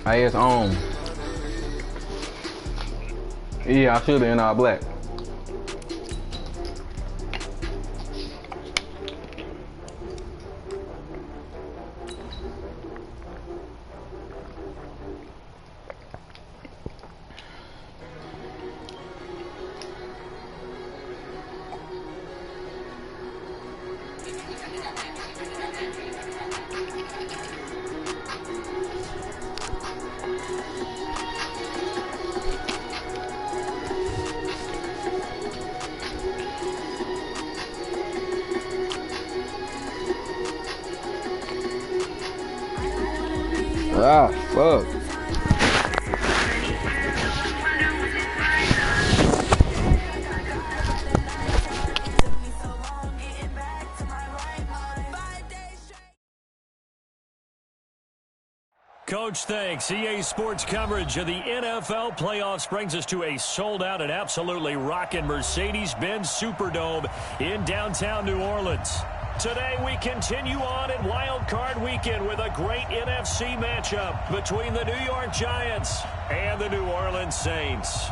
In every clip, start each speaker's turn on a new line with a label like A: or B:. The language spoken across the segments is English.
A: Hey, it's on. Yeah, I should be in all black. Ah, fuck.
B: Coach, thanks. EA Sports coverage of the NFL playoffs brings us to a sold-out and absolutely rocking Mercedes-Benz Superdome in downtown New Orleans. Today we continue on in Wild Card Weekend with a great NFC matchup between the New York Giants and the New Orleans Saints.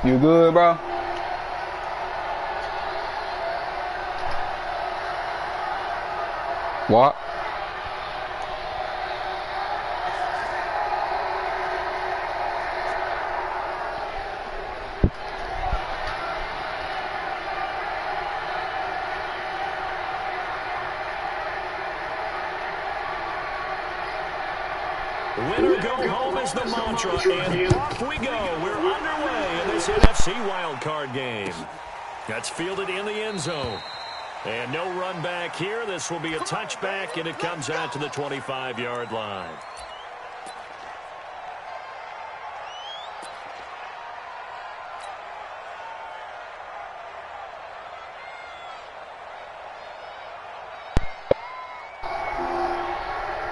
B: You good, bro? What? Winner go home is the mantra, and off we go. We're underway in this NFC wildcard game. That's fielded in the end zone. And no run back here. This will be a touchback, and it comes out to the 25-yard line.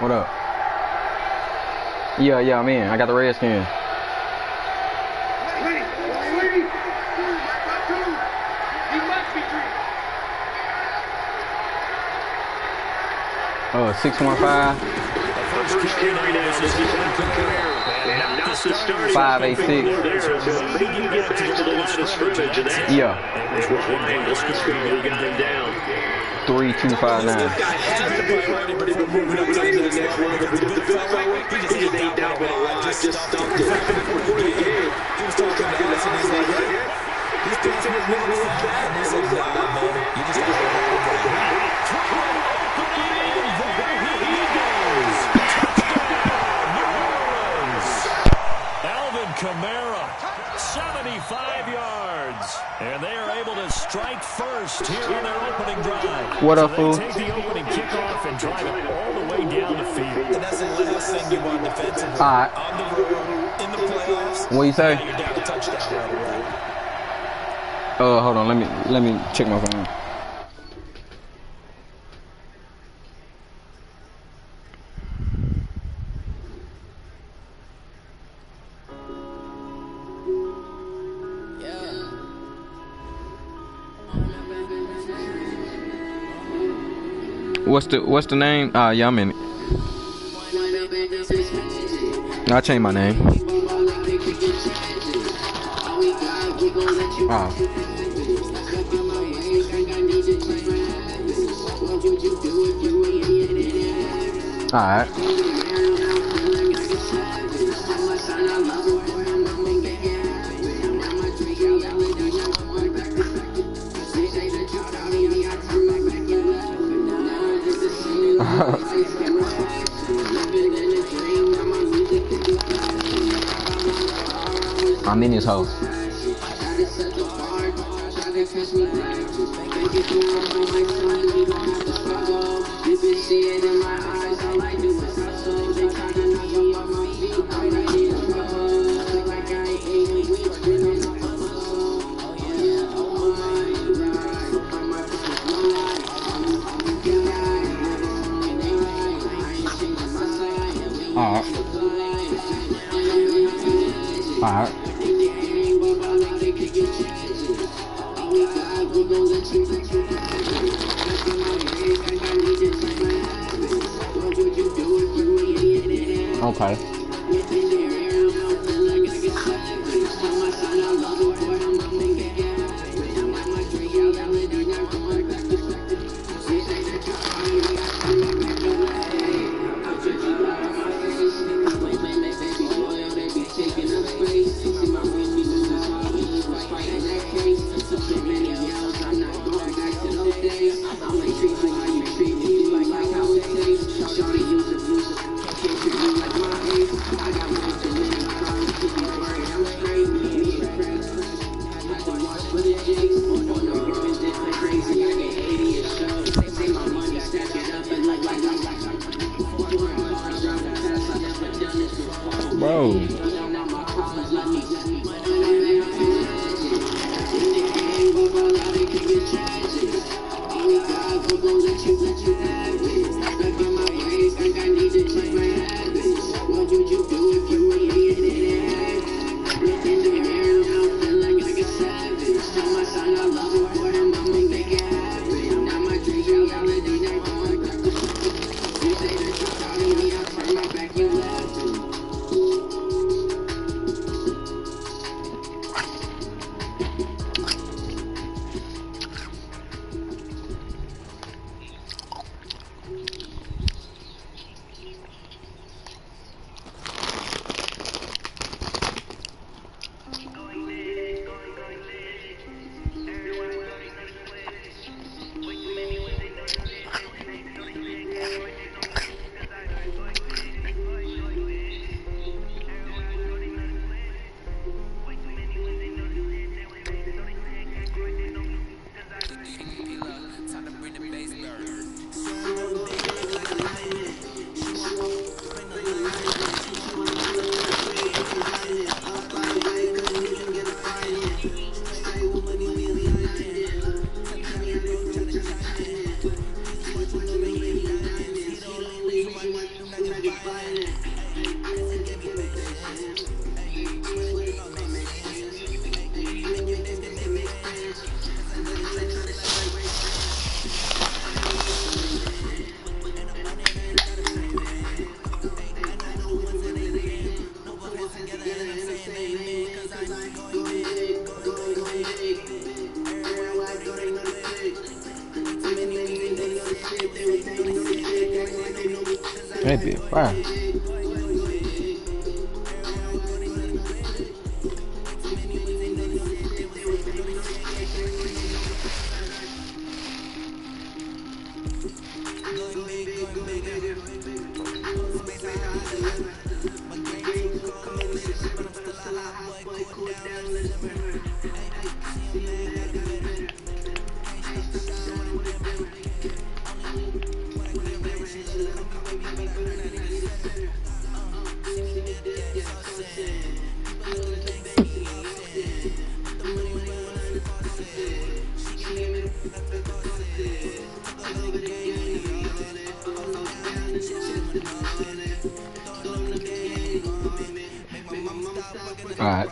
A: What up? Yeah, I'm in. I got the Redskin. Oh, 615. 586. Yeah. 3259.
B: Camara, 75 yards, and they are able to strike first here on their opening drive.
A: What up, fool?
B: So they take the opening kickoff and drive it all the way down the field.
C: And that's the last thing you want defensively.
A: All right.
C: On the road, in the playoffs.
A: What you say?
C: You're down a touchdown right away.
A: Hold on. Let me check my phone. What's the name? Yeah, I'm in it. I changed my name. Alright. hoe. Alright. Alright. Okay. Bro. That be fire. Alright.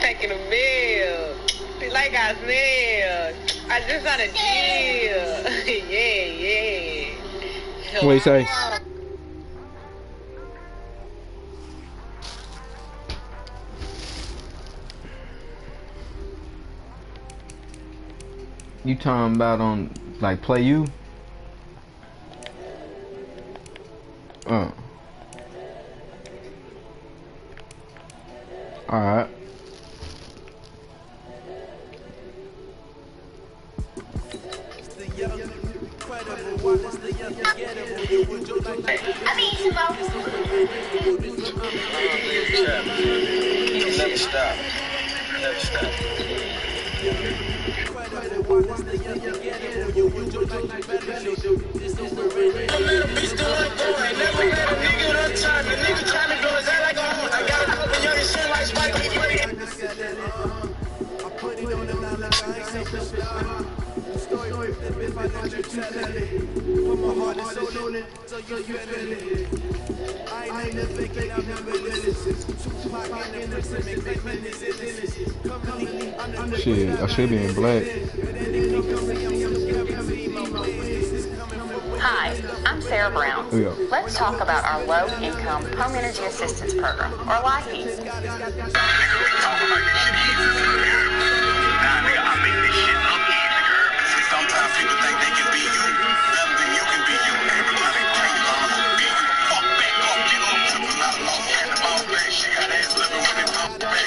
D: Taking a meal. They like I smell. I just got a deal. Yeah.
A: What do you say? You talking about on like play you? Alright.
E: Never stop. Never stop.
A: Shit, I should be in black.
F: Hi, I'm Sarah Brown.
A: Yeah.
F: Let's talk about our low-income home energy assistance program, or LIHEAP.
G: Sometimes people think they can be you better than you can be you. Everybody tell you I'm a beat. Fuck back off, get on to me. Not long. And the ball back, she got ass living when it comes back.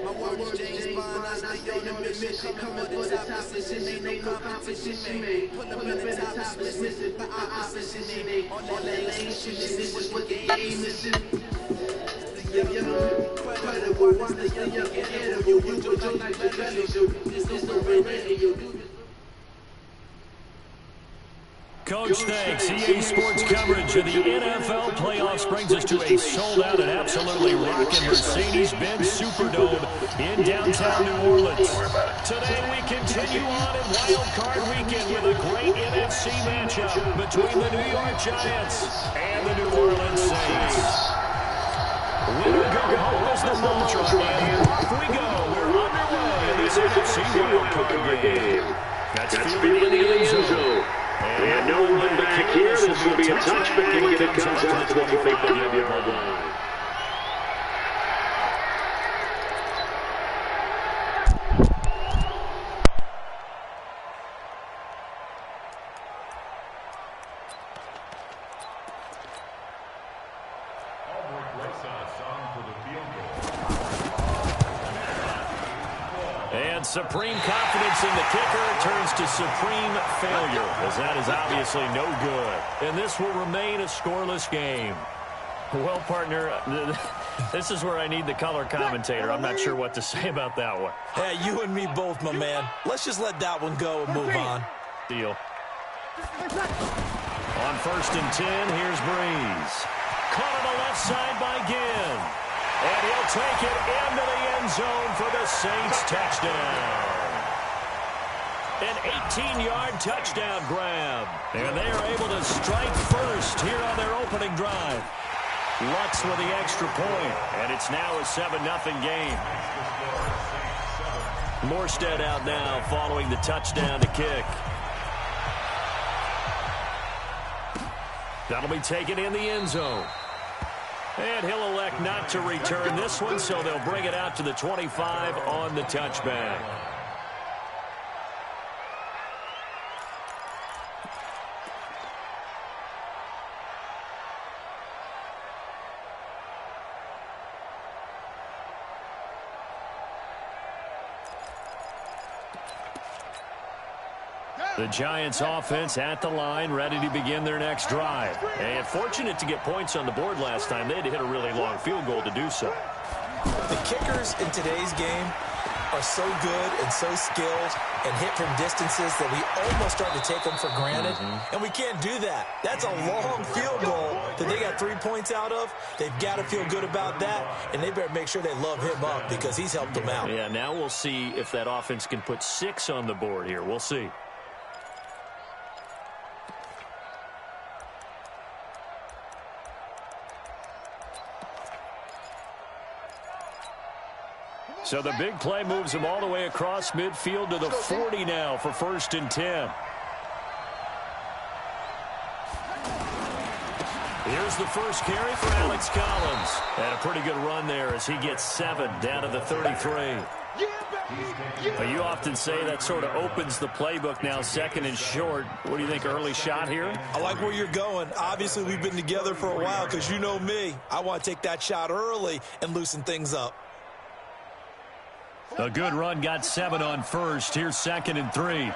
G: My word is James Bond. I stay on the mission. Coming with the top position. Ain't no competition. Put up in the top position. The opposition ain't on that lane. This is what the game is.
B: Coach, thanks. EA Sports coverage of the NFL playoffs brings us to a sold-out and absolutely rocking Mercedes-Benz Superdome in downtown New Orleans. Today we continue on in Wild Card Weekend with a great NFC matchup between the New York Giants and the New Orleans Saints. Winner go home as the mantra, and off we go. We're underway in this NFC Wild Card game. That's fielded in the end zone.
H: And no one back here. This will be a touchback, and it comes out to the 25-yard line.
B: And supreme confidence in the kicker turns to supreme failure, as that is obviously no good. And this will remain a scoreless game. Well, partner, this is where I need the color commentator. I'm not sure what to say about that one.
C: Hey, you and me both, my man. Let's just let that one go and move on.
B: Deal. On 1st and 10, here's Breeze. Caught on the left side by Ginn. And he'll take it into the end zone for the Saints touchdown. An 18-yard touchdown grab. And they are able to strike first here on their opening drive. Lux with the extra point, and it's now a 7-0 game. Morstead out now following the touchdown to kick. That'll be taken in the end zone. And he'll elect not to return this one, so they'll bring it out to the 25 on the touchback. The Giants offense at the line, ready to begin their next drive. And fortunate to get points on the board last time. They had to hit a really long field goal to do so.
C: The kickers in today's game are so good and so skilled and hit from distances that we almost start to take them for granted. And we can't do that. That's a long field goal that they got 3 points out of. They've got to feel good about that, and they better make sure they love him up because he's helped them out.
B: Yeah, now we'll see if that offense can put 6 on the board here. We'll see. So the big play moves him all the way across midfield to the 40 now for 1st and 10. Here's the first carry for Alex Collins. And a pretty good run there as he gets 7 down to the 33. Well, you often say that sort of opens the playbook now, second and short. What do you think, early shot here?
C: I like where you're going. Obviously, we've been together for a while because you know me. I want to take that shot early and loosen things up.
B: A good run got 7 on first. Here's 2nd and 3.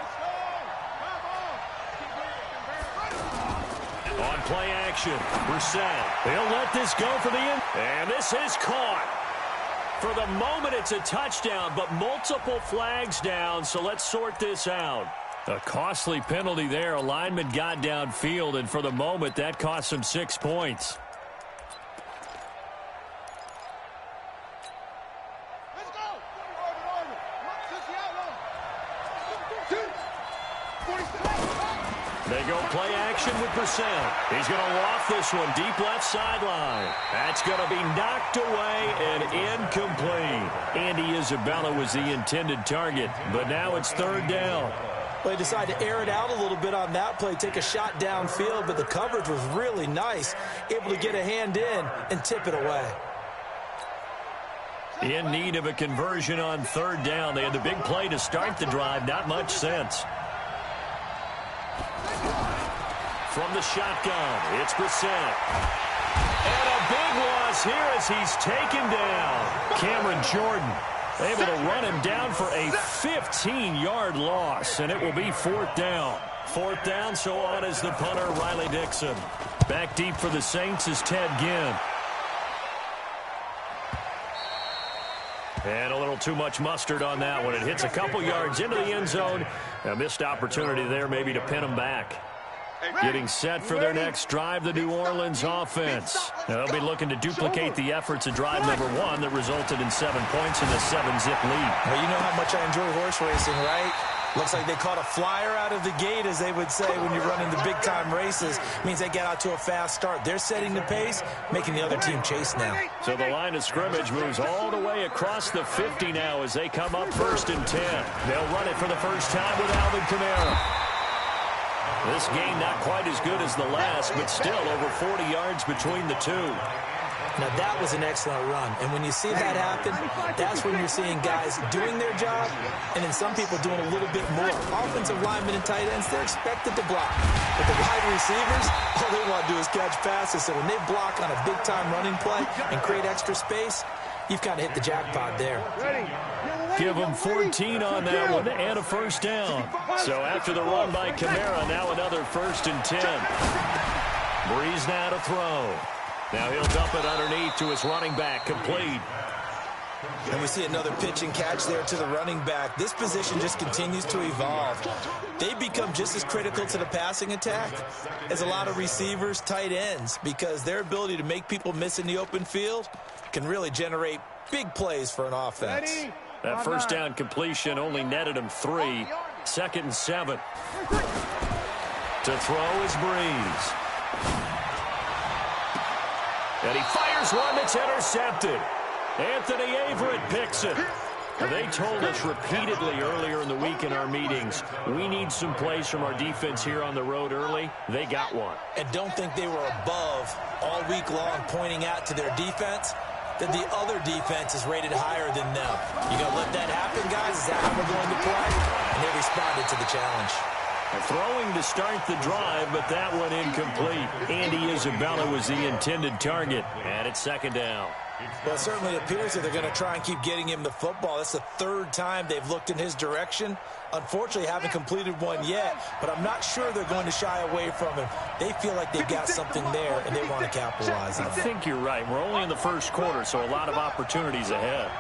B: On play action, Brissett. He'll let this go for the end. And this is caught. For the moment, it's a touchdown, but multiple flags down, so let's sort this out. A costly penalty there. A lineman got downfield, and for the moment, that cost him 6 points. They go play action with Brissett. He's going to loft this one deep left sideline. That's going to be knocked away and incomplete. Andy Isabella was the intended target, but now it's 3rd down.
C: They decided to air it out a little bit on that play, take a shot downfield, but the coverage was really nice, able to get a hand in and tip it away.
B: In need of a conversion on 3rd down. They had the big play to start the drive, not much sense. From the shotgun, it's Brissett. And a big loss here as he's taken down. Cameron Jordan able to run him down for a 15-yard loss, and it will be 4th down. 4th down, so on is the punter, Riley Dixon. Back deep for the Saints is Ted Ginn. And a little too much mustard on that one. It hits a couple yards into the end zone. A missed opportunity there maybe to pin them back. Getting set for their next drive, the New Orleans offense. They'll be looking to duplicate the efforts of drive number 1 that resulted in 7 points in the 7-zip lead.
C: Well, you know how much I enjoy horse racing, right? Looks like they caught a flyer out of the gate, as they would say when you're running the big-time races. Means they get out to a fast start. They're setting the pace, making the other team chase now.
B: So the line of scrimmage moves all the way across the 50 now as they come up 1st and 10. They'll run it for the first time with Alvin Kamara. This game not quite as good as the last, but still over 40 yards between the two.
C: Now, that was an excellent run. And when you see that happen, that's when you're seeing guys doing their job and then some people doing a little bit more. Offensive linemen and tight ends, they're expected to block. But the wide receivers, all they want to do is catch passes. So when they block on a big-time running play and create extra space, you've kind of hit the jackpot there.
B: Give them 14 on that one and a 1st down. So after the run by Kamara, now another 1st and 10. Breeze now to throw. Now he'll dump it underneath to his running back, complete.
C: And we see another pitch and catch there to the running back. This position just continues to evolve. They become just as critical to the passing attack as a lot of receivers, tight ends, because their ability to make people miss in the open field can really generate big plays for an offense.
B: That 1st down completion only netted him 3. 2nd and 7. To throw is Breeze. And he fires one that's intercepted. Anthony Averett picks it. They told us repeatedly earlier in the week in our meetings, we need some plays from our defense here on the road early. They got one.
C: And don't think they were above all week long pointing out to their defense that the other defense is rated higher than them. You going to let that happen, guys? Is that how we're going to play? And they responded to the challenge.
B: Throwing to start the drive, but that one incomplete. Andy Isabella was the intended target, and it's 2nd down.
C: Well, it certainly appears that they're going to try and keep getting him the football. That's the 3rd time they've looked in his direction. Unfortunately, haven't completed one yet, but I'm not sure they're going to shy away from him. They feel like they've got something there, and they want to capitalize on it.
B: I think you're right. We're only in the 1st quarter, so a lot of opportunities ahead.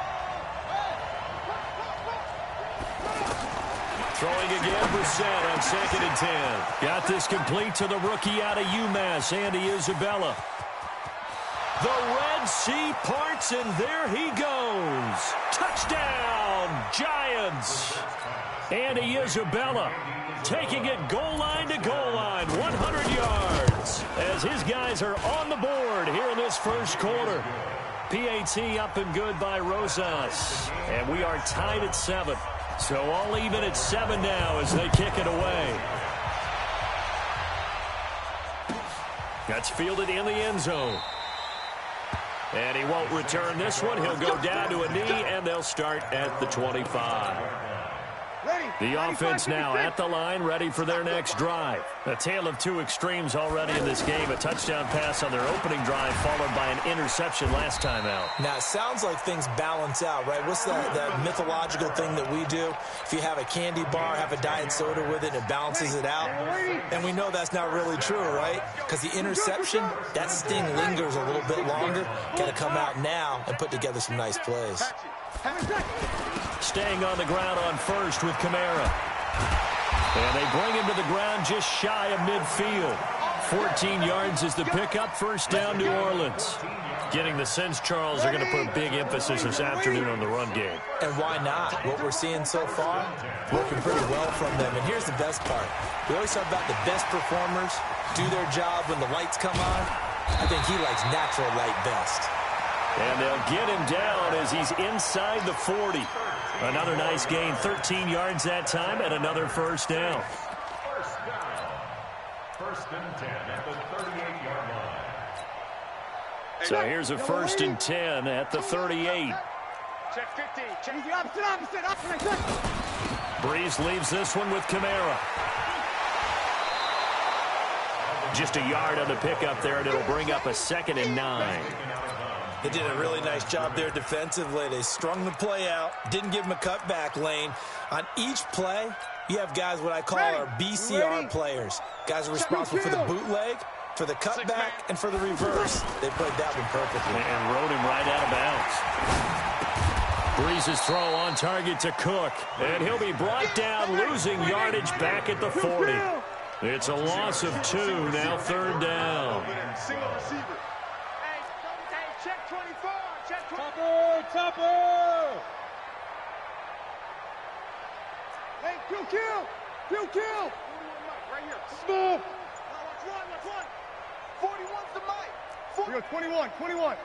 B: Throwing again, Brissett on 2nd and 10. Got this complete to the rookie out of UMass, Andy Isabella. The Red Sea parts, and there he goes. Touchdown, Giants. Andy Isabella taking it goal line to goal line, 100 yards, as his guys are on the board here in this 1st quarter. PAT up and good by Rosas, and we are tied at 7. So all even at 7 now as they kick it away. That's fielded in the end zone. And he won't return this one. He'll go down to a knee, and they'll start at the 25. The offense now at the line, ready for their next drive. A tale of two extremes already in this game. A touchdown pass on their opening drive, followed by an interception last time out.
C: Now, it sounds like things balance out, right? What's that mythological thing that we do? If you have a candy bar, have a diet soda with it, it balances it out. And we know that's not really true, right? Because the interception, that sting lingers a little bit longer. Got to come out now and put together some nice plays.
B: Staying on the ground on first with Kamara. And they bring him to the ground just shy of midfield. 14 yards is the pickup. First down, New Orleans. Getting the sense, Charles, are going to put a big emphasis this afternoon on the run game.
C: And why not? What we're seeing so far, working pretty well from them. And here's the best part. We always talk about the best performers do their job when the lights come on. I think he likes natural light best.
B: And they'll get him down as he's inside the 40. Another nice gain, 13 yards that time, and another first down.
H: First and 10 at the 38-yard line.
B: So here's a first and 10 at the 38.
I: Check 50. Check the opposite.
B: Breeze leaves this one with Kamara. Just a yard on the pickup there, and it'll bring up a 2nd and 9.
C: They did a really nice job there defensively. They strung the play out, didn't give him a cutback lane. On each play, you have guys what I call our BCR players. Guys are responsible for the bootleg, for the cutback, and for the reverse. They played that one perfectly.
B: And rode him right out of bounds. Breeze's throw on target to Cook. And he'll be brought down, losing yardage back at the 40. It's a loss of 2, now 3rd down.
I: Single receiver. Check 24. Check 24. Topper. Hey, kill. 41 Mike, right here. Smooth. Watch one. 41's the Mike. We go 21.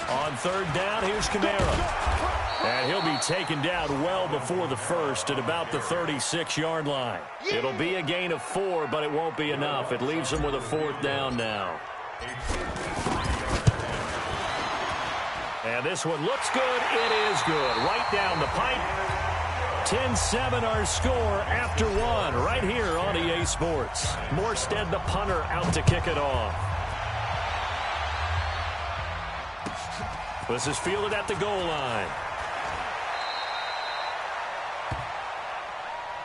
B: On 3rd down, here's Kamara. And he'll be taken down well before the first at about the 36-yard line. It'll be a gain of 4, but it won't be enough. It leaves him with a 4th down now. And this one looks good. It is good. Right down the pipe. 10-7 our score after 1 right here on EA Sports. Morstead, the punter, out to kick it off. This is fielded at the goal line.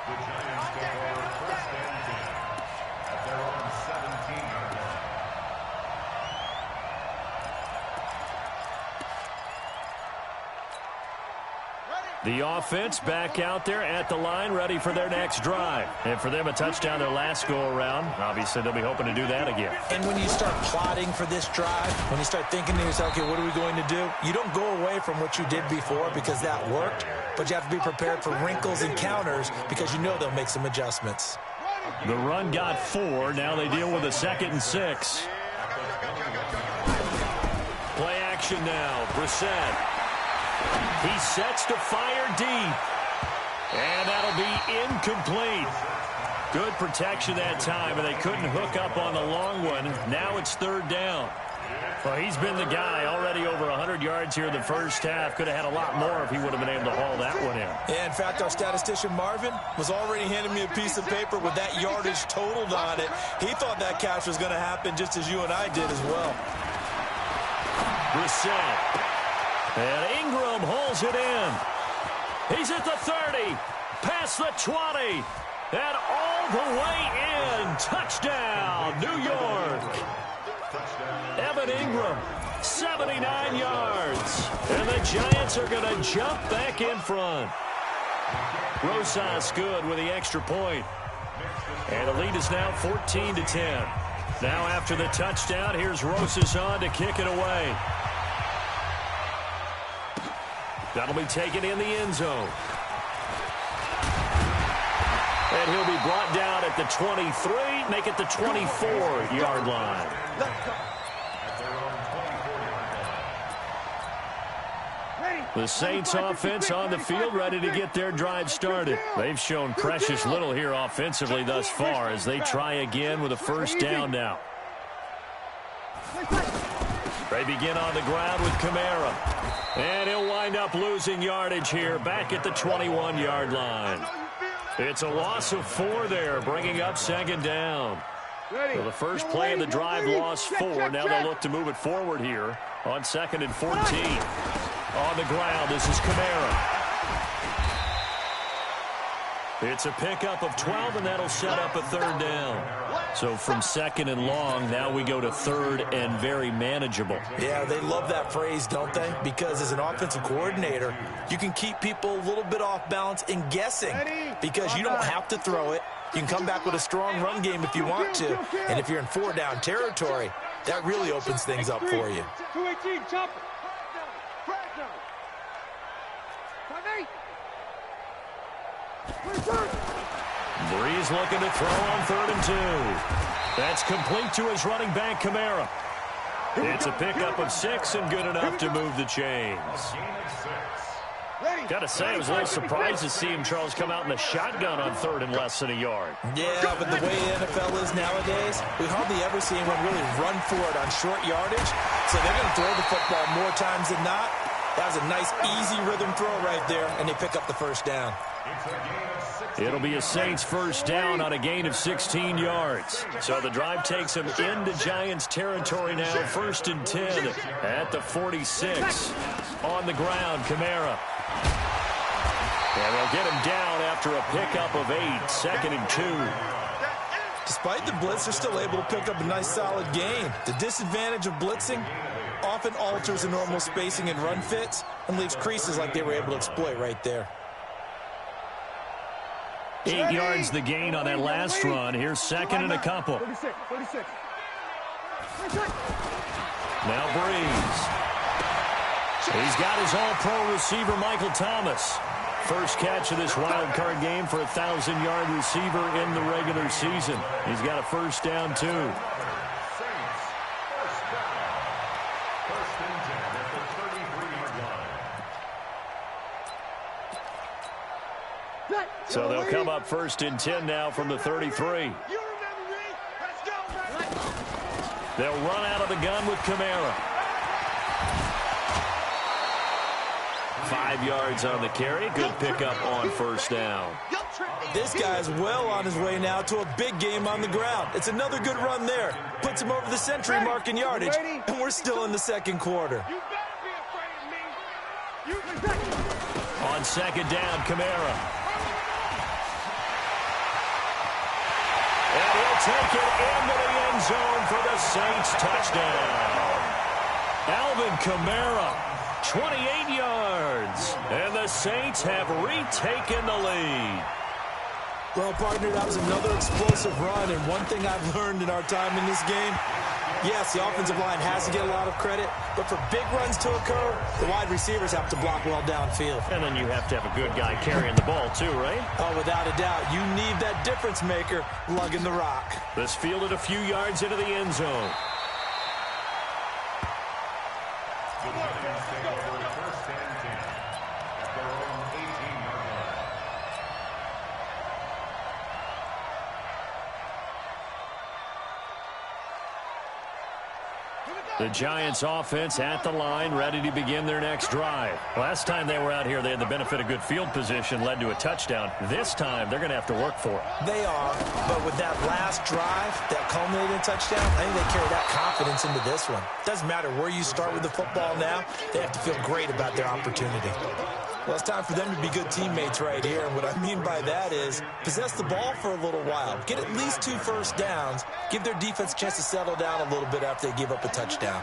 H: The Giants go for first and 10 at their own 17-yard line.
B: The offense back out there at the line, ready for their next drive. And for them, a touchdown their last go-around. Obviously, they'll be hoping to do that again.
C: And when you start plotting for this drive, when you start thinking to yourself, okay, what are we going to do? You don't go away from what you did before because that worked, but you have to be prepared for wrinkles and counters because you know they'll make some adjustments.
B: The run got 4. Now they deal with a 2nd and 6. Play action now. Brissett. He sets to fire deep. And that'll be incomplete. Good protection that time, and they couldn't hook up on the long one. Now it's 3rd down. Well, he's been the guy already over 100 yards here in the first half. Could have had a lot more if he would have been able to haul that one in.
C: Yeah, in fact, our statistician Marvin was already handing me a piece of paper with that yardage totaled on it. He thought that catch was going to happen just as you and I did as well.
B: Brissett. And Ingram hauls it in. He's at the 30, past the 20, and all the way in. Touchdown, New York. Evan Ingram, 79 yards. And the Giants are going to jump back in front. Rosas good with the extra point. And the lead is now 14-10. Now after the touchdown, here's Rosas on to kick it away. That'll be taken in the end zone. And he'll be brought down at the 23, make it the 24-yard line. The Saints offense on the field ready to get their drive started. They've shown precious little here offensively thus far as they try again with a first down now. They begin on the ground with Kamara. And he'll wind up losing yardage here back at the 21-yard line. It's a loss of 4 there, bringing up second down. So the first play of the drive lost 4. Now they'll look to move it forward here on 2nd and 14. On the ground, this is Kamara. It's a pickup of 12, and that'll set up a 3rd down. So from 2nd and long, now we go to 3rd and very manageable.
C: Yeah, they love that phrase, don't they? Because as an offensive coordinator, you can keep people a little bit off balance and guessing because you don't have to throw it. You can come back with a strong run game if you want to. And if you're in 4-down territory, that really opens things up for you.
I: 218, chopper.
B: Breeze looking to throw on 3rd and 2. That's complete to his running back, Kamara. It's a pickup of 6 and good enough to move the chains. Got to say, I was a little surprised to see him, Charles, come out in the shotgun on 3rd and less than a yard.
C: Yeah, but the way the NFL is nowadays, we hardly ever see anyone really run for it on short yardage. So they're going to throw the football more times than not. That was a nice, easy rhythm throw right there, and they pick up the 1st down.
B: It'll be a Saints 1st down on a gain of 16 yards. So the drive takes them into Giants territory now. 1st and 10 at the 46. On the ground, Kamara. And they'll get him down after a pickup of 8. 2nd and 2.
C: Despite the blitz, they're still able to pick up a nice, solid gain. The disadvantage of blitzing often alters the normal spacing and run fits and leaves creases like they were able to exploit right there.
B: 8 yards the gain on that last run. Here's 2nd and a couple.
I: 36.
B: Now Breeze. He's got his all-pro receiver, Michael Thomas. First catch of this wild card game for a 1,000-yard receiver in the regular season. He's got a 1st down, too. So they'll come up 1st and 10 now from the 33. They'll run out of the gun with Kamara. 5 yards on the carry. Good pickup on 1st down.
C: This guy's well on his way now to a big game on the ground. It's another good run there. Puts him over the century mark in yardage, and we're still in the 2nd quarter.
B: On 2nd down, Kamara. And he'll take it into the end zone for the Saints touchdown. Alvin Kamara, 28 yards. And the Saints have retaken the lead.
C: Well, partner, that was another explosive run. And one thing I've learned in our time in this game, yes, the offensive line has to get a lot of credit, but for big runs to occur, the wide receivers have to block well downfield.
B: And then you have to have a good guy carrying the ball, too, right?
C: Oh, without a doubt. You need that difference maker lugging the rock.
B: This fielded a few yards into the end zone. The Giants offense at the line, ready to begin their next drive. Last time they were out here, they had the benefit of good field position, led to a touchdown. This time, they're going to have to work for it.
C: They are, but with that last drive, that culminating touchdown, I think they carry that confidence into this one. Doesn't matter where you start with the football now, they have to feel great about their opportunity. Well, it's time for them to be good teammates right here, and what I mean by that is possess the ball for a little while, get at least 2 first downs, give their defense a chance to settle down a little bit after they give up a touchdown.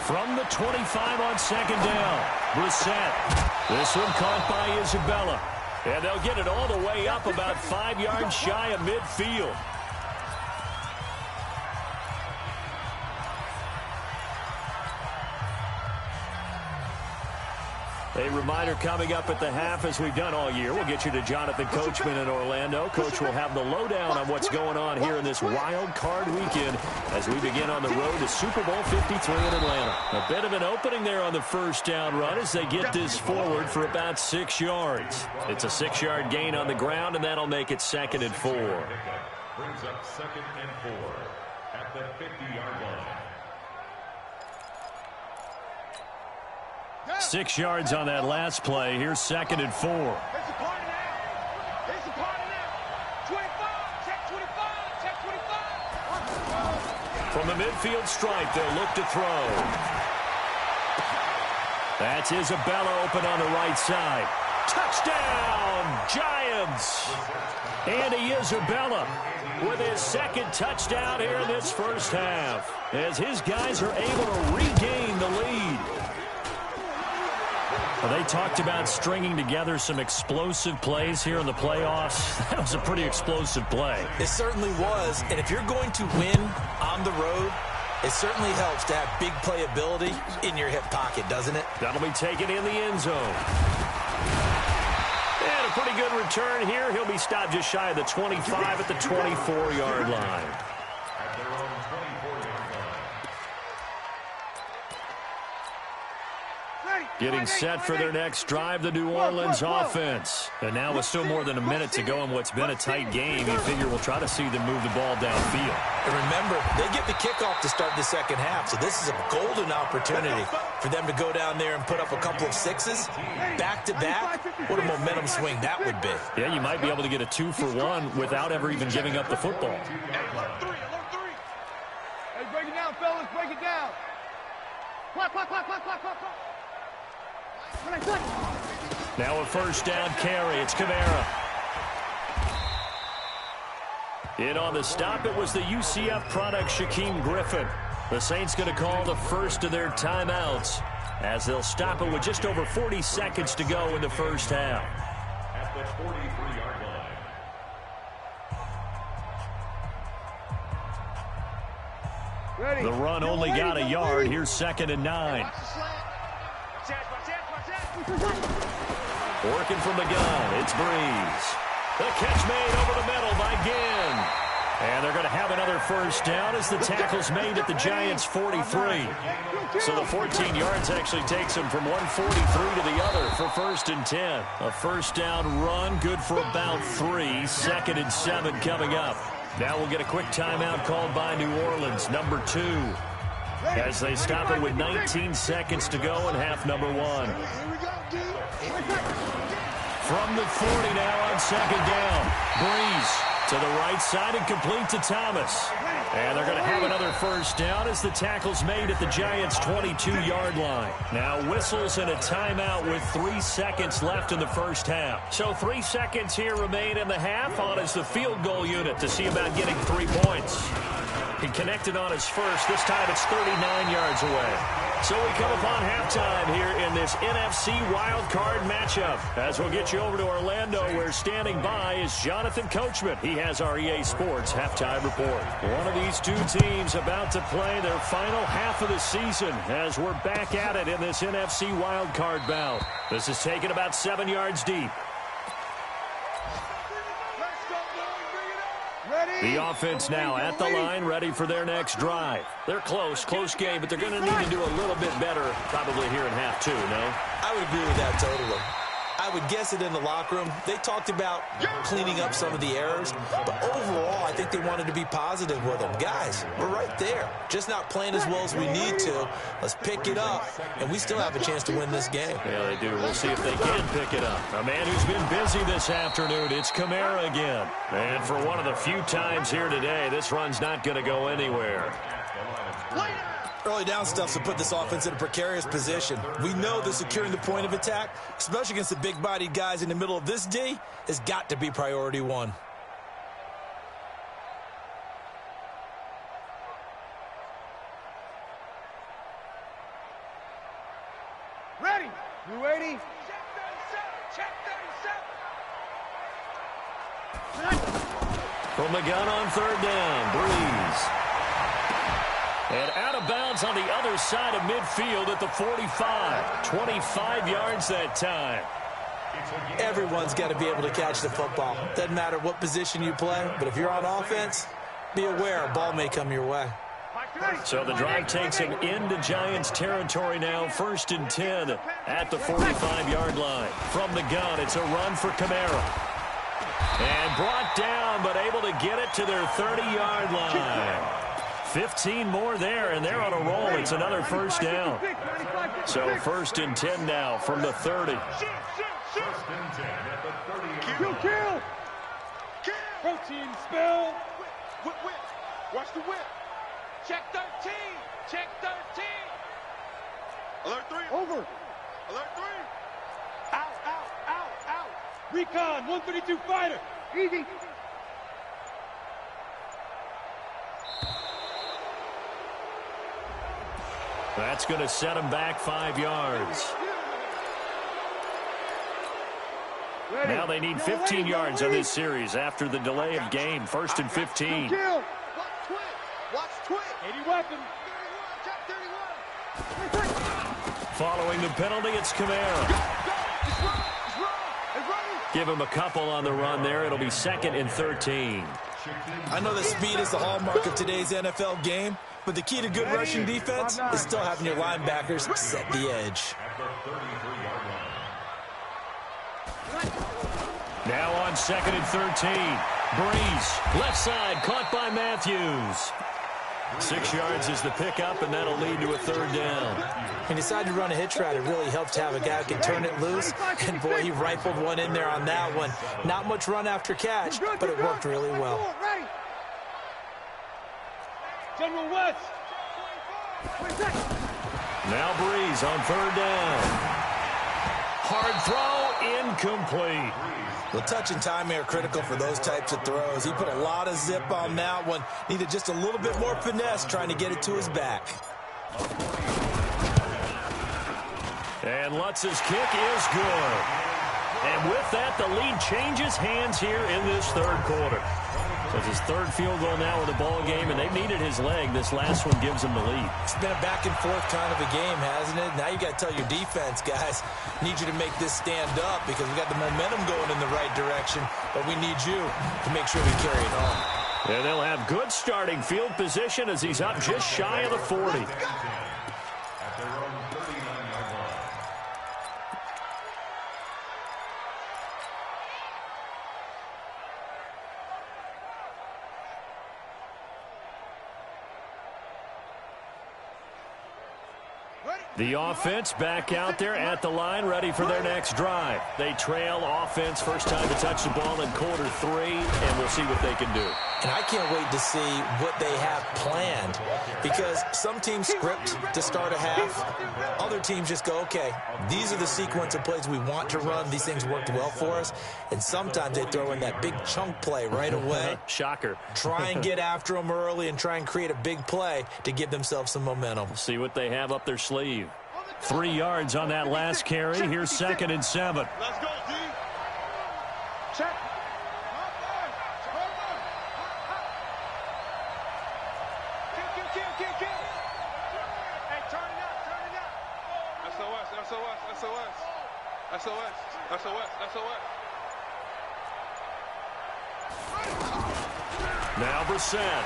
B: From the 25 on 2nd down, Brissett. This one caught by Isabella. And they'll get it all the way up about 5 yards shy of midfield. A reminder coming up at the half, as we've done all year. We'll get you to Jonathan Coachman in Orlando. Coach will have the lowdown on what's going on here in this wild card weekend as we begin on the road to Super Bowl 53 in Atlanta. A bit of an opening there on the 1st down run as they get this forward for about 6 yards. It's a 6-yard gain on the ground, and that'll make it 2nd and 4.
H: Brings up 2nd and 4 at the 50-yard line.
B: 6 yards on that last play. Here's 2nd and 4.
I: It's a party now. It's a party now. 25. Check 25. Check 25.
B: From the midfield stripe, they'll look to throw. That's Isabella open on the right side. Touchdown, Giants! Andy Isabella with his 2nd touchdown here in this first half, as his guys are able to regain the lead. Well, they talked about stringing together some explosive plays here in the playoffs. That was a pretty explosive play.
C: It certainly was, and if you're going to win on the road, it certainly helps to have big playability in your hip pocket, doesn't it?
B: That'll be taken in the end zone. And a pretty good return here. He'll be stopped just shy of the 25 at the 24-yard line. Getting set for their next drive, the New Orleans offense. And now with still more than a minute to go in what's been a tight game, you figure we'll try to see them move the ball downfield.
C: And remember, they get the kickoff to start the second half, so this is a golden opportunity for them to go down there and put up a couple of sixes back-to-back. What a momentum swing that would be.
B: Yeah, you might be able to get a 2-for-1 without ever even giving up the football.
I: Alert 3. Hey, break it down, fellas. Break it down. Clock.
B: Now a first down carry. It's Kamara. In on the stop, it was the UCF product, Shaquem Griffin. The Saints going to call the first of their timeouts, as they'll stop it with just over 40 seconds to go in the first half.
H: At the 43-yard line.
B: The run only got a yard. Here's 2nd and 9. Working from the gun, it's Breeze. The catch made over the middle by Ginn. And they're going to have another first down as the tackle's made at the Giants' 43. So the 14 yards actually takes them from 143 to the other for 1st and 10. A first down run, good for about 3. 2nd and 7 coming up. Now we'll get a quick timeout called by New Orleans, number 2. As they stop it with 19 seconds to go in half number 1. From the 40 now on 2nd down. Breeze to the right side and complete to Thomas. And they're going to have another first down as the tackle's made at the Giants' 22-yard line. Now whistles and a timeout with 3 seconds left in the first half. So 3 seconds here remain in the half. On is the field goal unit to see about getting 3 points. He connected on his first. This time it's 39 yards away. So we come upon halftime here in this NFC wild card matchup. As we'll get you over to Orlando, where standing by is Jonathan Coachman. He has our EA Sports halftime report. One of these two teams about to play their final half of the season as we're back at it in this NFC wild card bout. This is taken about 7 yards deep. The offense now at the line, ready for their next drive. They're close game, but they're going to need to do a little bit better probably here in half 2, no?
C: I would agree with that totally. I would guess it in the locker room. They talked about cleaning up some of the errors, but overall, I think they wanted to be positive with them. Guys, we're right there. Just not playing as well as we need to. Let's pick it up, and we still have a chance to win this game.
B: Yeah, they do. We'll see if they can pick it up. A man who's been busy this afternoon, it's Kamara again. And for one of the few times here today, this run's not going to go anywhere.
C: Early down stuff to put this offense in a precarious position. We know that securing the point of attack, especially against the big-bodied guys in the middle of this D, has got to be priority 1.
I: Ready. You ready?
G: Check
I: 37.
B: From the gun on 3rd down, Breeze. And out of bounds on the other side of midfield at the 45. 25 yards that time.
C: Everyone's got to be able to catch the football. Doesn't matter what position you play, but if you're on offense, be aware a ball may come your way.
B: So the drive takes him into Giants territory now. 1st and 10 at the 45-yard line. From the gun, it's a run for Kamara. And brought down, but able to get it to their 30-yard line. 15 more there, and they're on a roll. It's another first down. So 1st and 10 now from the 30.
I: Kill. Protein spell. Whip. Watch the whip. Check 13. Check 13. Alert 3. Over. Alert 3. Out. Recon, 132 fighter. Easy.
B: That's going to set him back 5 yards. Now they need 15 yards on this series after the delay of game. 1st and 15.
I: Watch twit. 80 weapon.
B: Following the penalty, it's Kamara. Give him a couple on the run there. It'll be 2nd and 13.
C: I know that speed is the hallmark of today's NFL game, but the key to good rushing defense is still having your linebackers set the edge.
B: Now on 2nd and 13. Breeze, left side, caught by Matthews. 6 yards is the pickup, and that'll lead to a 3rd down.
C: He decided to run a hitch route. It really helped to have a guy who can turn it loose. And, boy, he rifled one in there on that one. Not much run after catch, but it worked really well.
I: General West.
B: Now Breeze on 3rd down. Hard throw, incomplete.
C: Well, touch and timing are critical for those types of throws. He put a lot of zip on that one. Needed just a little bit more finesse trying to get it to his back.
B: And Lutz's kick is good. And with that, the lead changes hands here in this 3rd quarter. So it's his 3rd field goal now in the ball game, and they've needed his leg. This last one gives him the lead.
C: It's been a back-and-forth kind of a game, hasn't it? Now you got to tell your defense, guys, need you to make this stand up because we got the momentum going in the right direction, but we need you to make sure we carry it home.
B: And they'll have good starting field position as he's up just shy of the 40. The offense back out there at the line, ready for their next drive. They trail offense, first time to touch the ball in quarter 3, and we'll see what they can do.
C: And I can't wait to see what they have planned because some teams script to start a half. Other teams just go, okay, these are the sequence of plays we want to run. These things worked well for us. And sometimes they throw in that big chunk play right away.
B: Shocker.
C: Try and get after them early and try and create a big play to give themselves some momentum.
B: We'll see what they have up their sleeve. 3 yards on that last carry. Here's 2nd and 7.
I: Let's go, D. Check. Kill. Hey, turn it up. SOS.
B: Now Brissett.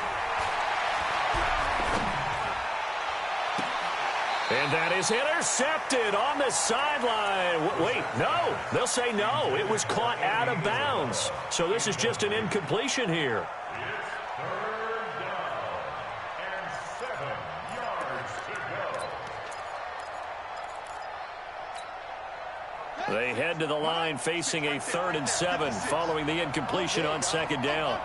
B: And that is intercepted on the sideline. Wait, no. They'll say no. It was caught out of bounds. So this is just an incompletion here. They head to the line facing a 3rd and 7 following the incompletion on 2nd down.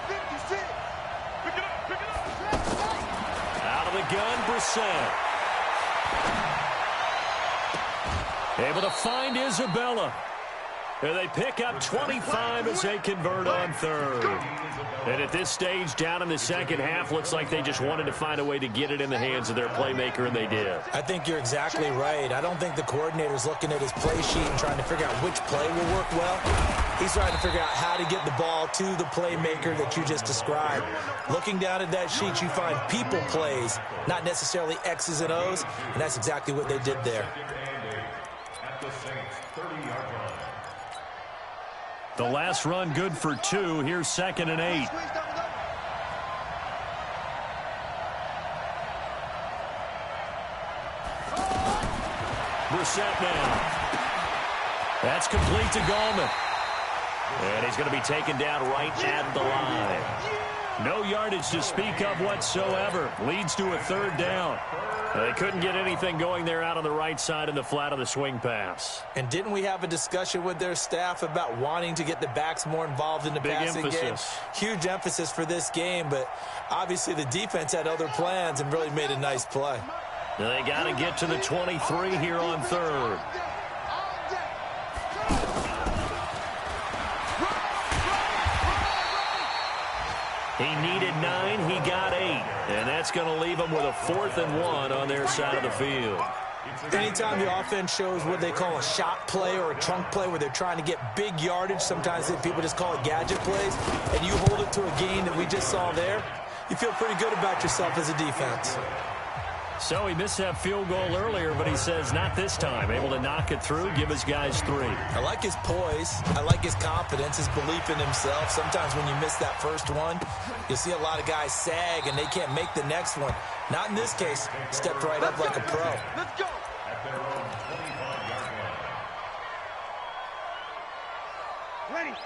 I: 56. Pick it up.
B: Out of the gun, Brissett. Able to find Isabella. And they pick up 25 as they convert on 3rd. And at this stage, down in the 2nd half, looks like they just wanted to find a way to get it in the hands of their playmaker, and they did.
C: I think you're exactly right. I don't think the coordinator's looking at his play sheet and trying to figure out which play will work well. He's trying to figure out how to get the ball to the playmaker that you just described. Looking down at that sheet, you find people plays, not necessarily X's and O's, and that's exactly what they did there.
B: The last run good for 2. Here's 2nd and 8. Brissett now. That's complete to Gallman. And he's going to be taken down right at the line. No yardage to speak of whatsoever. Leads to a third down. They couldn't get anything going there out on the right side in the flat of the swing pass.
C: And didn't we have a discussion with their staff about wanting to get the backs more involved in the passing game? Huge emphasis for this game, but obviously the defense had other plans and really made a nice play.
B: They got to get to the 23 here on third. He needed 9, he got 8. And that's going to leave him with a 4th and 1 on their side of the field.
C: Anytime the offense shows what they call a shot play or a trunk play where they're trying to get big yardage, sometimes people just call it gadget plays, and you hold it to a gain that we just saw there, you feel pretty good about yourself as a defense.
B: So he missed that field goal earlier, but he says not this time. Able to knock it through, give his guys 3.
C: I like his poise. I like his confidence, his belief in himself. Sometimes when you miss that first one, you'll see a lot of guys sag and they can't make the next one. Not in this case. Stepped right up like a pro.
I: Let's go.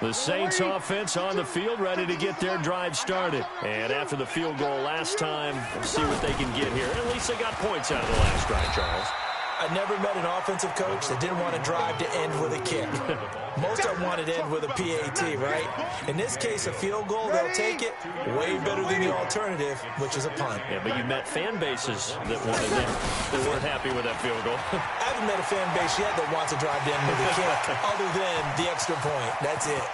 B: The Saints offense on the field, ready to get their drive started. And after the field goal last time, we'll see what they can get here. At least they got points out of the last drive, Charles.
C: I never met an offensive coach that didn't want to drive to end with a kick. Most of them wanted to end with a PAT, right? In this case, a field goal, they'll take it. Way better than the alternative, which is a punt.
B: Yeah, but you met fan bases that wanted it, that weren't happy with that field goal.
C: I haven't met a fan base yet that wants to drive to end with a kick, other than the extra point. That's it.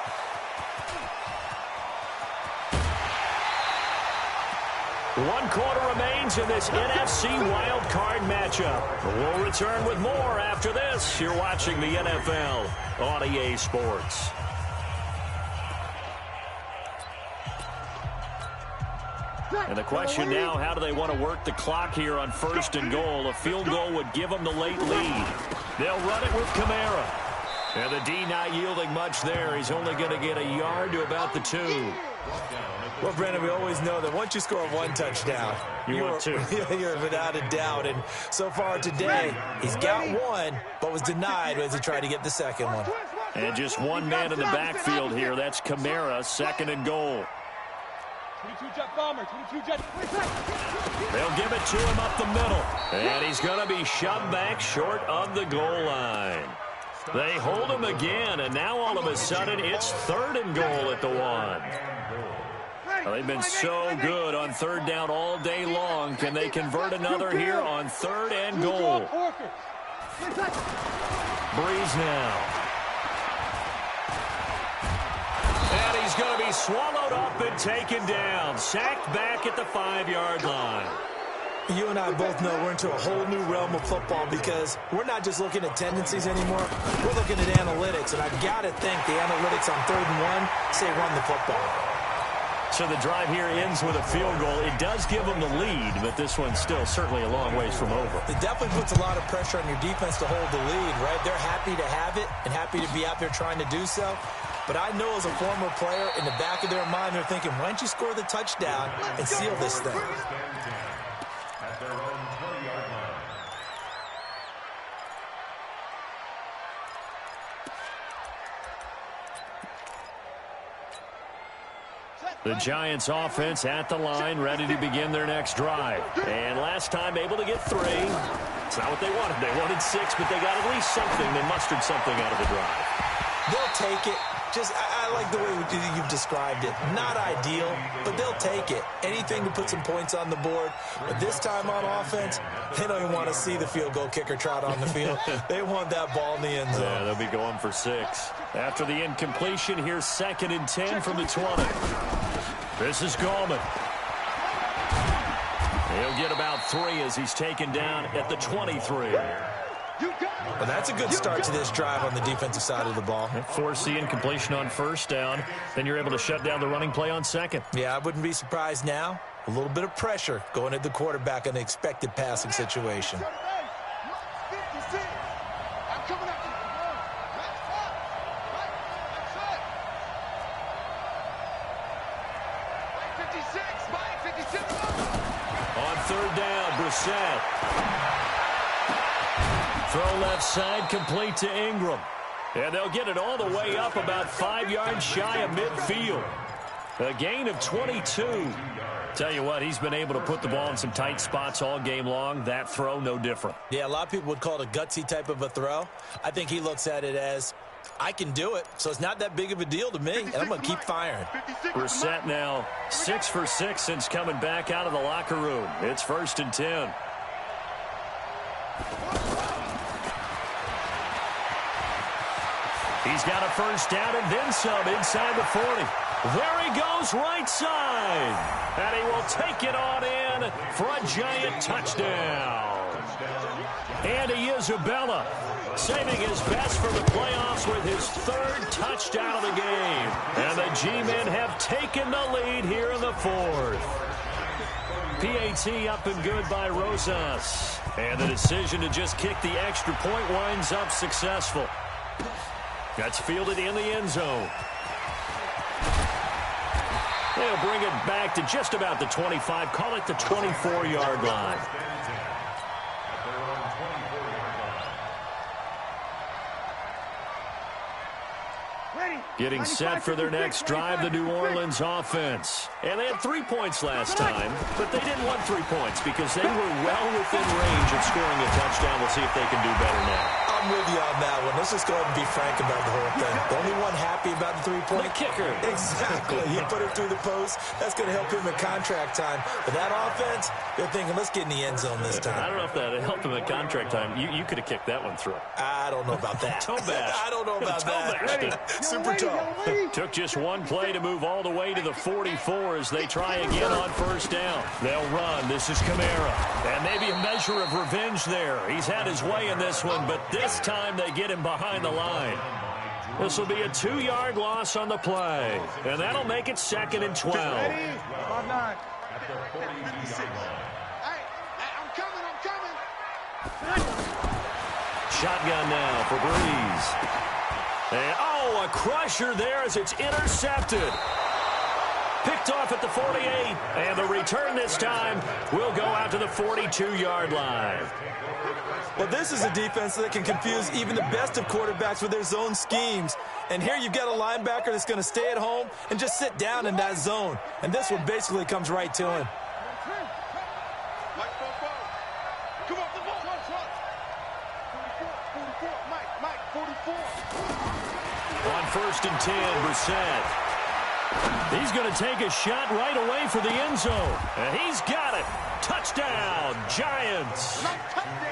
B: One quarter remains in this NFC Wild Card matchup. We'll return with more after this. You're watching the NFL on EA Sports. And the question now, how do they want to work the clock here on 1st and goal? A field goal would give them the late lead. They'll run it with Kamara. And the D not yielding much there. He's only going to get a yard to about the 2.
C: Well, Brandon, we always know that once you score 1 touchdown,
B: you're 2.
C: You're without a doubt. And so far today, he's got 1, but was denied as he tried to get the second one.
B: And just one man in the backfield here. That's Kamara, 2nd and goal.
I: 22-jet bomber, 22-jet.
B: They'll give it to him up the middle. And he's going to be shoved back short of the goal line. They hold him again, and now all of a sudden it's 3rd and goal at the 1. Well, they've been so good on 3rd down all day long. Can they convert another here on 3rd and goal? Breeze now. And he's going to be swallowed up and taken down. Sacked back at the 5-yard line.
C: You and I both know we're into a whole new realm of football because we're not just looking at tendencies anymore. We're looking at analytics, and I've got to think the analytics on 3rd and 1 say run the football.
B: So the drive here ends with a field goal. It does give them the lead, but this one's still certainly a long ways from over.
C: It definitely puts a lot of pressure on your defense to hold the lead, right? They're happy to have it and happy to be out there trying to do so. But I know as a former player, in the back of their mind, they're thinking, why don't you score the touchdown and seal this thing?
B: The Giants offense at the line, ready to begin their next drive. And last time able to get 3. It's not what they wanted. They wanted 6, but they got at least something. They mustered something out of the drive.
C: They'll take it. I like the way you've described it. Not ideal, but they'll take it. Anything to put some points on the board. But this time on offense, they don't even want to see the field goal kicker trot on the field. They want that ball in the end zone.
B: Yeah, they'll be going for 6. After the incompletion, here's 2nd and 10 from the 20. This is Gallman. He'll get about 3 as he's taken down at the 23.
C: Well, that's a good start to this drive on the defensive side of the ball.
B: Force the incompletion on 1st down. Then you're able to shut down the running play on 2nd.
C: Yeah, I wouldn't be surprised now. A little bit of pressure going at the quarterback in an expected passing situation.
B: On 3rd down, Brissett. Throw left side, complete to Ingram. And they'll get it all the way up about 5 yards shy of midfield. A gain of 22. Tell you what, he's been able to put the ball in some tight spots all game long. That throw, no different.
C: Yeah, a lot of people would call it a gutsy type of a throw. I think he looks at it as, I can do it, so it's not that big of a deal to me, and I'm going to keep firing.
B: Brissett now 6 for 6 since coming back out of the locker room. It's 1st and 10. He's got a first down and then some inside the 40. There he goes right side. And he will take it on in for a giant touchdown. Andy Isabella saving his best for the playoffs with his 3rd touchdown of the game. And the G-men have taken the lead here in the 4th. PAT up and good by Rosas. And the decision to just kick the extra point winds up successful. That's fielded in the end zone. They'll bring it back to just about the 25. Call it the 24-yard line. Getting set for their next drive, the New Orleans offense. And they had 3 points last time, but they didn't want 3 points because they were well within range of scoring a touchdown. We'll see if they can do better now.
C: I'm with you on that one. Let's just go ahead and be frank about the whole thing. The only one happy about the 3-point
B: kicker.
C: Exactly. You put it through the post. That's going to help him in contract time. But that offense, they're thinking, let's get in the end zone this time.
B: I don't know if that helped him in contract time. You could have kicked that one through.
C: I don't know about that.
B: Toe bash.
C: I don't know about that. Super tough.
B: Took just one play to move all the way to the 44 as they try again on first down. They'll run. This is Kamara. And maybe a measure of revenge there. He's had his way in this one, but this time they get him behind the line. This will be a 2-yard loss on the play. And that'll make it 2nd and 12. Shotgun now for Breeze. And, oh, a crusher there as it's intercepted. Picked off at the 48. And the return this time will go out to the 42-yard line.
C: Well, this is a defense that can confuse even the best of quarterbacks with their zone schemes. And here you've got a linebacker that's going to stay at home and just sit down in that zone. And this one basically comes right to him.
B: On 1st and 10, Brissett. He's going to take a shot right away for the end zone. And he's got it. Touchdown, Giants.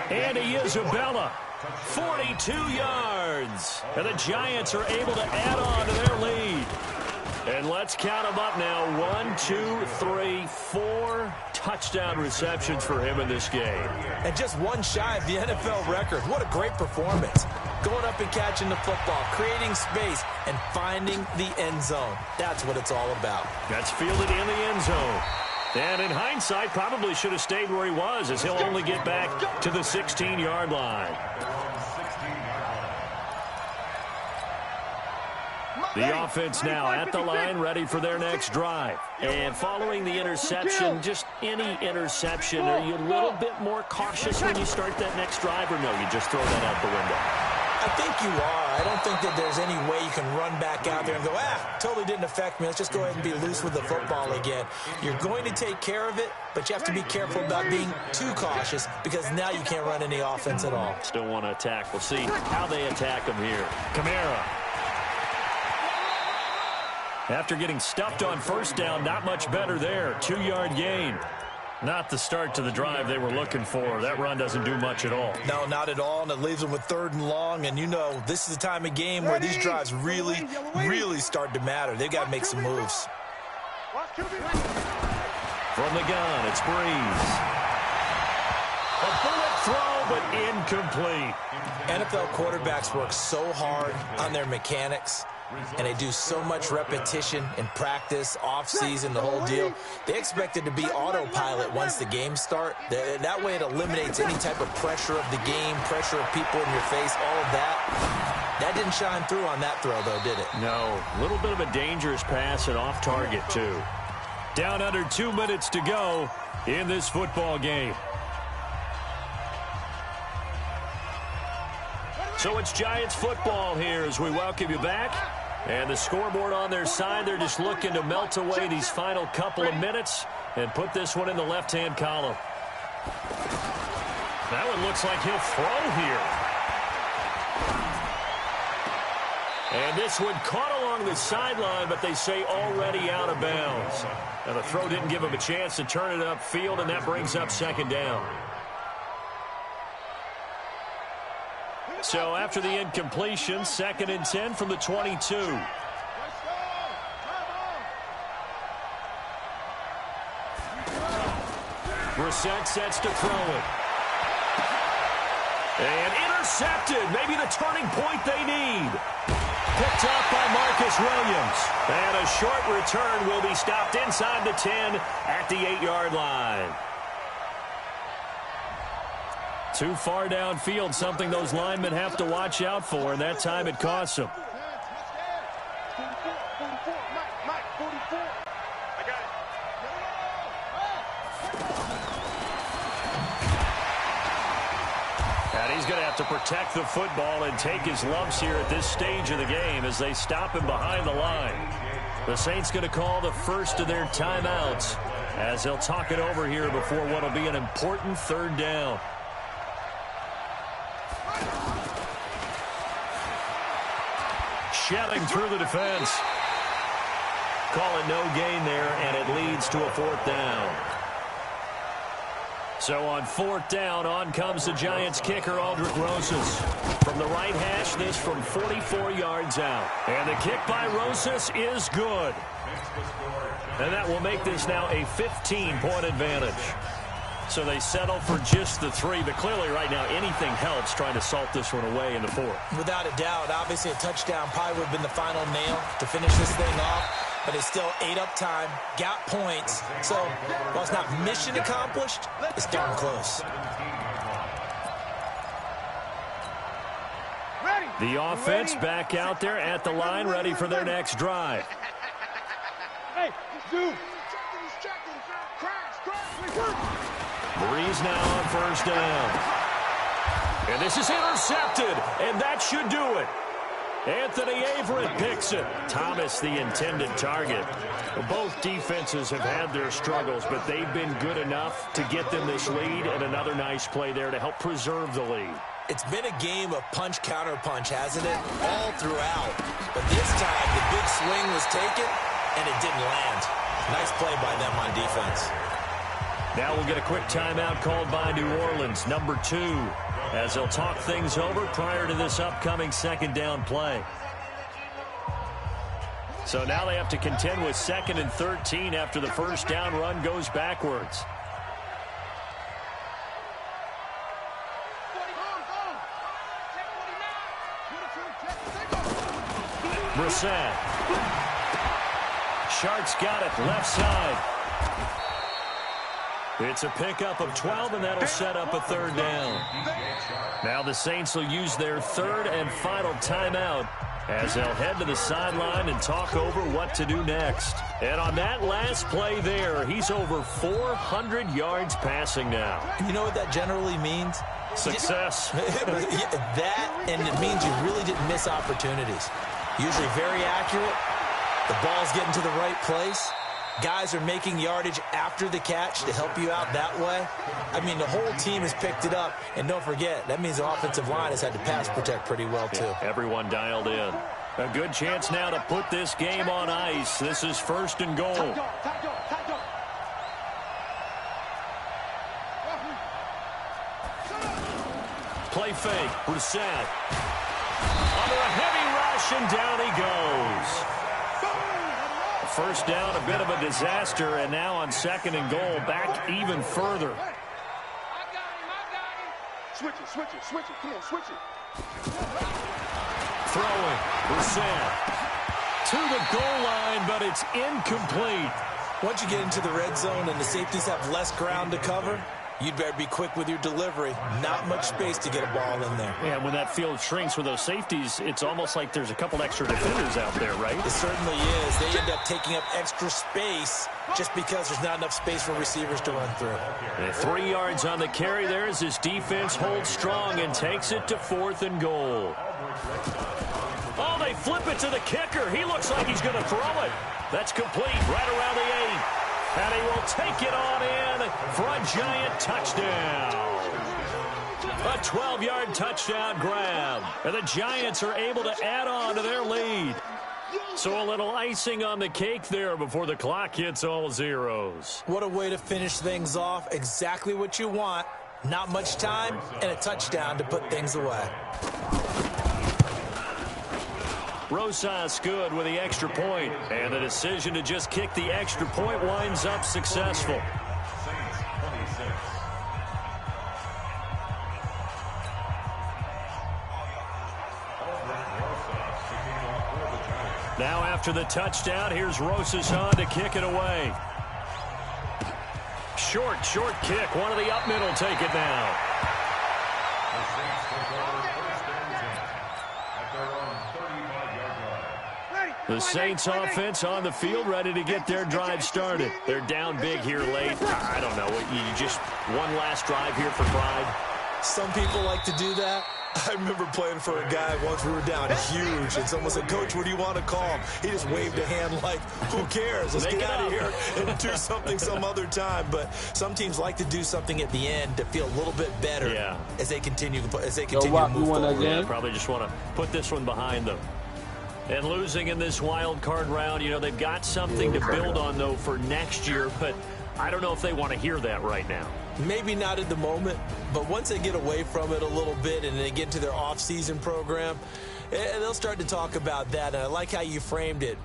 B: Andy Isabella, 42 yards. And the Giants are able to add on to their lead. And let's count them up now. 1, 2, 3, 4 touchdown receptions for him in this game.
C: And just one shy of the NFL record. What a great performance. Going up and catching the football, creating space, and finding the end zone. That's what it's all about.
B: That's fielded in the end zone. And in hindsight, probably should have stayed where he was, as he'll only get back to the 16-yard line. The offense now at the line, ready for their next drive. And following the interception, just any interception, are you a little bit more cautious when you start that next drive, or no, you just throw that out the window?
C: I think you are. I don't think that there's any way you can run back out there and go, totally didn't affect me. Let's just go ahead and be loose with the football again. You're going to take care of it, but you have to be careful about being too cautious because now you can't run any offense at all.
B: Still want to attack. We'll see how they attack him here. Kamara. After getting stuffed on first down, not much better there. 2-yard gain. Not the start to the drive they were looking for. That run doesn't do much at all.
C: No, not at all, and it leaves them with 3rd and long. And you know, this is the time of game where these drives really start to matter. They've got to make some moves.
B: From the gun, it's Breeze. A bullet throw, but incomplete.
C: NFL quarterbacks work so hard on their mechanics. And they do so much repetition in practice, off-season, the whole deal. They expect it to be autopilot once the games start. That way it eliminates any type of pressure of the game, pressure of people in your face, all of that. That didn't shine through on that throw, though, did it?
B: No. A little bit of a dangerous pass and off target, too. Down under 2 minutes to go in this football game. So it's Giants football here as we welcome you back. And the scoreboard on their side, they're just looking to melt away these final couple of minutes and put this one in the left-hand column. That one looks like he'll throw here. And this one caught along the sideline, but they say already out of bounds. Now the throw didn't give him a chance to turn it upfield, and that brings up second down. So after the incompletion, 2nd and 10 from the 22. Brissett sets to throw it. And intercepted. Maybe the turning point they need. Picked up by Marcus Williams. And a short return will be stopped inside the 10 at the 8-yard line. Too far downfield, something those linemen have to watch out for, and that time it costs them. And he's going to have to protect the football and take his lumps here at this stage of the game as they stop him behind the line. The Saints going to call the first of their timeouts as they'll talk it over here before what will be an important 3rd down. Shelling through the defense. Call it no gain there, and it leads to a 4th down. So on 4th down, on comes the Giants kicker, Aldrick Rosas. From the right hash, this from 44 yards out. And the kick by Rosas is good. And that will make this now a 15-point advantage. So they settle for just the 3, but clearly right now anything helps trying to salt this one away in the 4th.
C: Without a doubt, obviously a touchdown probably would have been the final nail to finish this thing off, but it's still ate up time, got points. So while it's not mission accomplished, it's darn close.
B: The offense back out there at the line, ready for their next drive.
I: Hey, dude.
B: Breeze now on 1st down. And this is intercepted, and that should do it. Anthony Averett picks it. Thomas the intended target. Both defenses have had their struggles, but they've been good enough to get them this lead, and another nice play there to help preserve the lead.
C: It's been a game of punch-counter-punch, hasn't it? All throughout. But this time, the big swing was taken, and it didn't land. Nice play by them on defense.
B: Now we'll get a quick timeout called by New Orleans, number 2, as they'll talk things over prior to this upcoming 2nd down play. So now they have to contend with 2nd and 13 after the 1st down run goes backwards. Brissett. Sharks got it, left side. It's a pickup of 12, and that'll set up a 3rd down. Now the Saints will use their 3rd and final timeout as they'll head to the sideline and talk over what to do next. And on that last play there, he's over 400 yards passing now.
C: You know what that generally means?
B: Success.
C: That, and it means you really didn't miss opportunities. Usually very accurate. The ball's getting to the right place. Guys are making yardage after the catch to help you out that way. I mean, the whole team has picked it up. And don't forget, that means the offensive line has had to pass protect pretty well, too.
B: Yeah, everyone dialed in. A good chance now to put this game on ice. This is 1st and goal. Play fake. Brissett. Under a heavy rush, and down he goes. 1st down, a bit of a disaster, and now on 2nd and goal, back even further.
I: Switch it. Come on, switch it.
B: Throwing. Brissett. To the goal line, but it's incomplete.
C: Once you get into the red zone and the safeties have less ground to cover, you'd better be quick with your delivery. Not much space to get a ball in there.
B: Yeah, when that field shrinks with those safeties, it's almost like there's a couple extra defenders out there, right?
C: It certainly is. They end up taking up extra space just because there's not enough space for receivers to run through.
B: And 3 yards on the carry there as this defense holds strong and takes it to 4th and goal. Oh, they flip it to the kicker. He looks like he's going to throw it. That's complete right around the 8. And he will take it on in for a giant touchdown. A 12-yard touchdown grab. And the Giants are able to add on to their lead. So a little icing on the cake there before the clock hits all zeros.
C: What a way to finish things off. Exactly what you want. Not much time and a touchdown to put things away.
B: Rosas good with the extra point. And the decision to just kick the extra point winds up successful. Now after the touchdown, here's Rosas on to kick it away. Short kick. One of the up middle take it now. The Saints offense on the field ready to get their drive started. They're down big here late. I don't know. You just one last drive here for pride.
C: Some people like to do that. I remember playing for a guy once. We were down huge, and someone said, "Coach, what do you want to call?" He just waved a hand like, "Who cares? Let's get out of here and do something some other time." But some teams like to do something at the end to feel a little bit better as they continue to move forward.
B: Yeah, probably just want to put this one behind them. And losing in this wild card round, you know, they've got something to build on, though, for next year. But I don't know if they want to hear that right now.
C: Maybe not at the moment, but once they get away from it a little bit and they get into their off-season program, they'll start to talk about that. And I like how you framed it.